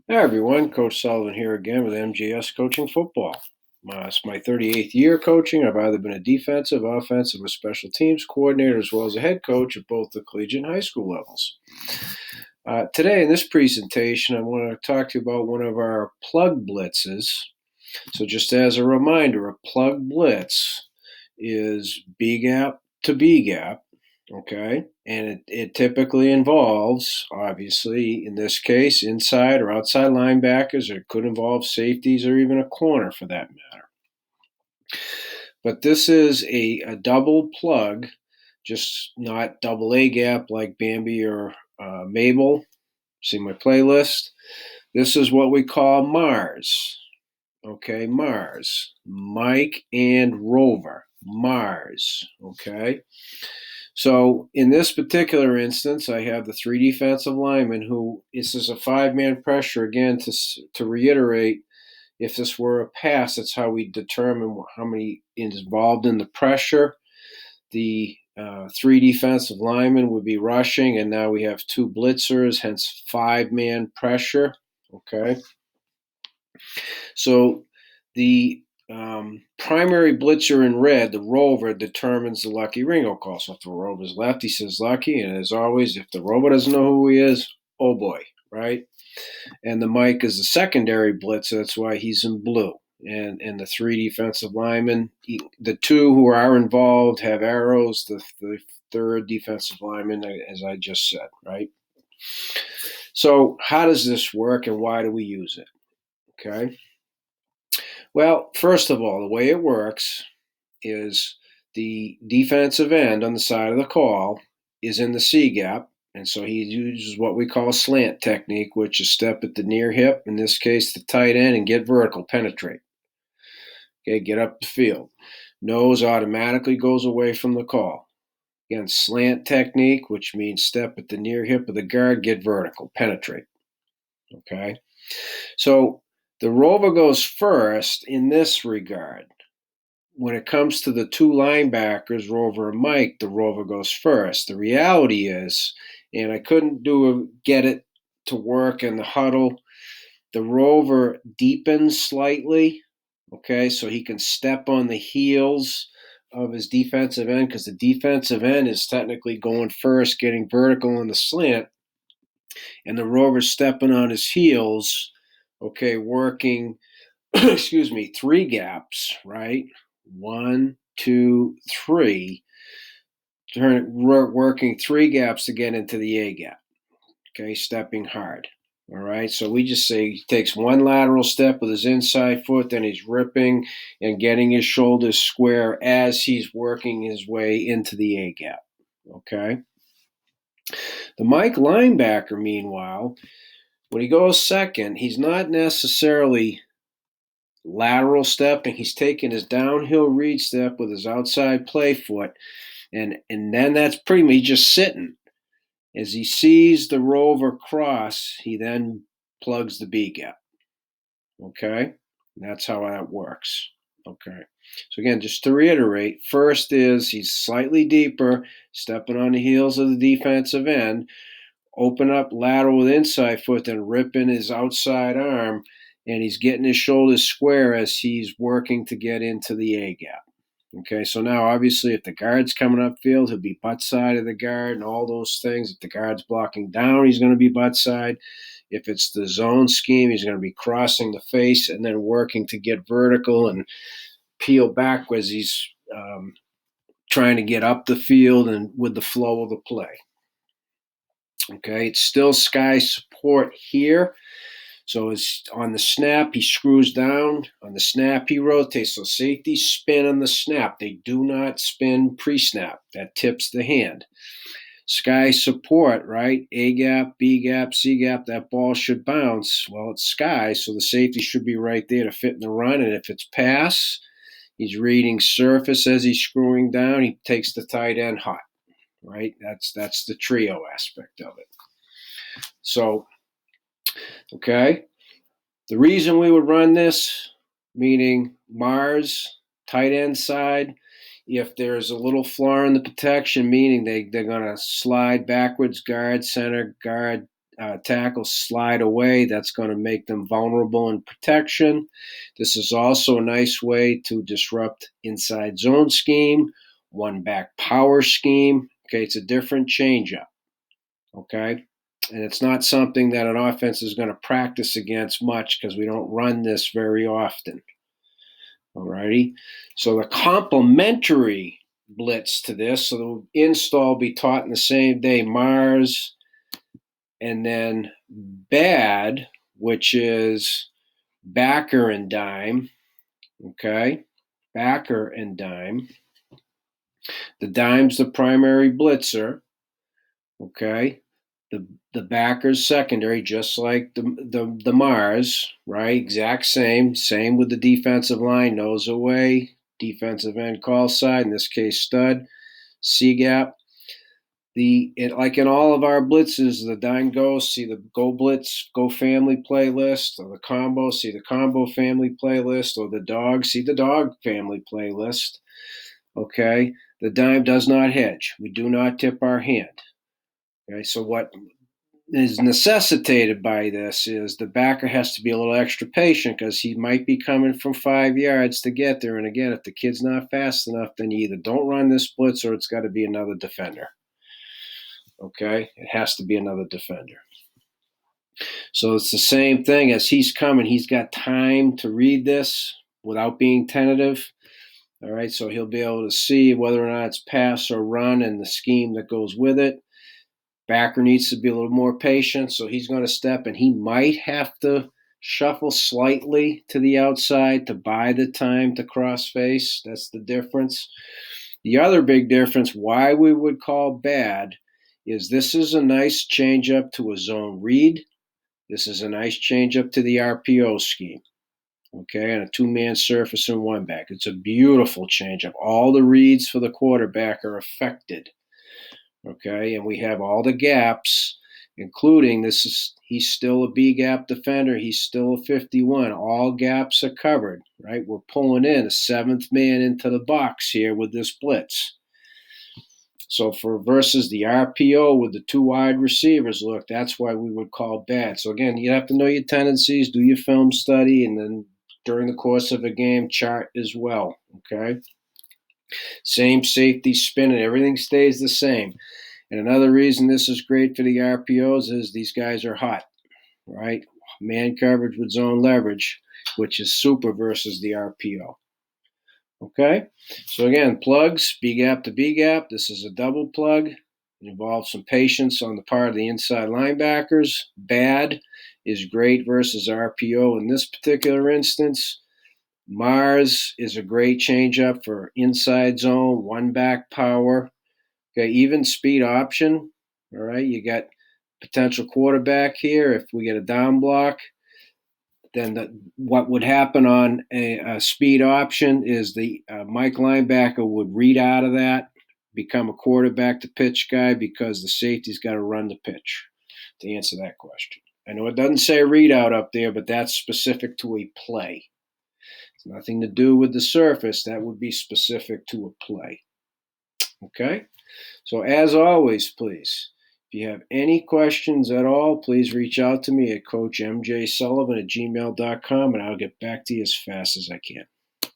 Hi everyone, Coach Sullivan here again with MGS Coaching Football. It's my 38th year coaching. I've either been a defensive, offensive, or special teams coordinator, as well as a head coach at both the collegiate and high school levels. Today in this presentation, I want to talk to you about one of our plug blitzes. So just as a reminder, a plug blitz is B gap to B gap. Okay. And it typically involves, obviously, in this case, inside or outside linebackers, or it could involve safeties or even a corner for that matter. But this is a double plug, just not double A gap like Bambi or Mabel. See my playlist. This is what we call Mars. Okay, Mars. Mike and Rover. Mars. Okay. So in this particular instance, I have the three defensive linemen who this is a five-man pressure again to reiterate. If this were a pass, that's how we determine how many is involved in the pressure. The three defensive linemen would be rushing, and now we have two blitzers, hence five-man pressure. Okay, so the primary blitzer in red, the rover, determines the Lucky Ringo call. So if the rover's left, he says Lucky. And as always, if the rover doesn't know who he is, oh boy, right? And the Mike is the secondary blitzer. That's why he's in blue. And the three defensive linemen, the two who are involved have arrows. The third defensive lineman, as I just said, right? So how does this work and why do we use it? Okay. Well, first of all, the way it works is the defensive end on the side of the call is in the C gap. And so he uses what we call a slant technique, which is step at the near hip, in this case, the tight end, and get vertical, penetrate. Okay, get up the field. Nose automatically goes away from the call. Again, slant technique, which means step at the near hip of the guard, get vertical, penetrate. Okay, so the rover goes first in this regard. When it comes to the two linebackers, Rover and Mike, the Rover goes first. The reality is, and I couldn't get it to work in the huddle, the Rover deepens slightly, okay, so he can step on the heels of his defensive end because the defensive end is technically going first, getting vertical in the slant, and the Rover's stepping on his heels, okay, working, excuse me, three gaps, right? One, two, three. Working three gaps to get into the A gap. Okay, stepping hard. All right, so we just say he takes one lateral step with his inside foot, then he's ripping and getting his shoulders square as he's working his way into the A gap. Okay. The Mike linebacker, meanwhile, when he goes second, he's not necessarily lateral stepping. He's taking his downhill read step with his outside play foot, and then that's pretty much just sitting. As he sees the rover cross, he then plugs the B gap. Okay, and that's how that works. Okay, so again, just to reiterate, first is he's slightly deeper, stepping on the heels of the defensive end, open up lateral with inside foot, then ripping his outside arm, and he's getting his shoulders square as he's working to get into the A gap. Okay, so now obviously if the guard's coming upfield, he'll be butt side of the guard and all those things. If the guard's blocking down, he's going to be butt side. If it's the zone scheme, he's going to be crossing the face and then working to get vertical and peel back as he's trying to get up the field and with the flow of the play. Okay, it's still sky support here. So it's on the snap, he screws down. On the snap, he rotates. So safeties spin on the snap. They do not spin pre-snap. That tips the hand. Sky support, right? A gap, B gap, C gap. That ball should bounce. Well, it's sky, so the safety should be right there to fit in the run. And if it's pass, he's reading surface as he's screwing down. He takes the tight end hot, right? That's the trio aspect of it. So, okay. The reason we would run this, meaning Mars, tight end side, if there's a little flaw in the protection, meaning they're going to slide backwards, guard, center, guard, tackles slide away. That's going to make them vulnerable in protection. This is also a nice way to disrupt inside zone scheme, one back power scheme. Okay, it's a different changeup. Okay, and it's not something that an offense is going to practice against much because we don't run this very often. Alrighty, so the complementary blitz to this, so the install will be taught in the same day, Mars, and then bad, which is backer and dime. Okay, backer and dime. The dime's the primary blitzer. Okay, the backer's secondary, just like the Mars, right? Exact same with the defensive line, nose away, defensive end call side, in this case stud, C gap. Like in all of our blitzes, the dime goes, see the go blitz, go family playlist, or the combo, see the combo family playlist, or the dog, see the dog family playlist. Okay, the dime does not hedge. We do not tip our hand. Okay, so what is necessitated by this is the backer has to be a little extra patient because he might be coming from 5 yards to get there. And again, if the kid's not fast enough, then you either don't run this blitz or it's got to be another defender. Okay, it has to be another defender. So it's the same thing as he's coming. He's got time to read this without being tentative. All right, so he'll be able to see whether or not it's pass or run and the scheme that goes with it. Backer needs to be a little more patient, so he's going to step and he might have to shuffle slightly to the outside to buy the time to cross face. That's the difference. The other big difference, why we would call bad, is this is a nice changeup to a zone read. This is a nice changeup to the RPO scheme. Okay, and a two-man surface and one back. It's a beautiful changeup. All the reads for the quarterback are affected. Okay, and we have all the gaps, including he's still a B gap defender. He's still a 51. All gaps are covered, right? We're pulling in a seventh man into the box here with this blitz. So versus the RPO with the two wide receivers, look, that's why we would call bad. So again, you have to know your tendencies, do your film study, and then during the course of a game, chart as well. Okay. Same safety spin and everything stays the same. And another reason this is great for the RPOs is these guys are hot, right? Man coverage with zone leverage, which is super versus the RPO. Okay, so again, plugs, B gap to B gap. This is a double plug. It involves some patience on the part of the inside linebackers. Bad is great versus RPO in this particular instance. Mars is a great changeup for inside zone, one back power. Okay, even speed option. All right, you got potential quarterback here. If we get a down block, then what would happen on a speed option is the Mike linebacker would read out of that, become a quarterback to pitch guy because the safety's got to run the pitch to answer that question. I know it doesn't say read out up there, but that's specific to a play. It's nothing to do with the surface. That would be specific to a play. Okay? So as always, please, if you have any questions at all, please reach out to me at coachmjsullivan@gmail.com, and I'll get back to you as fast as I can.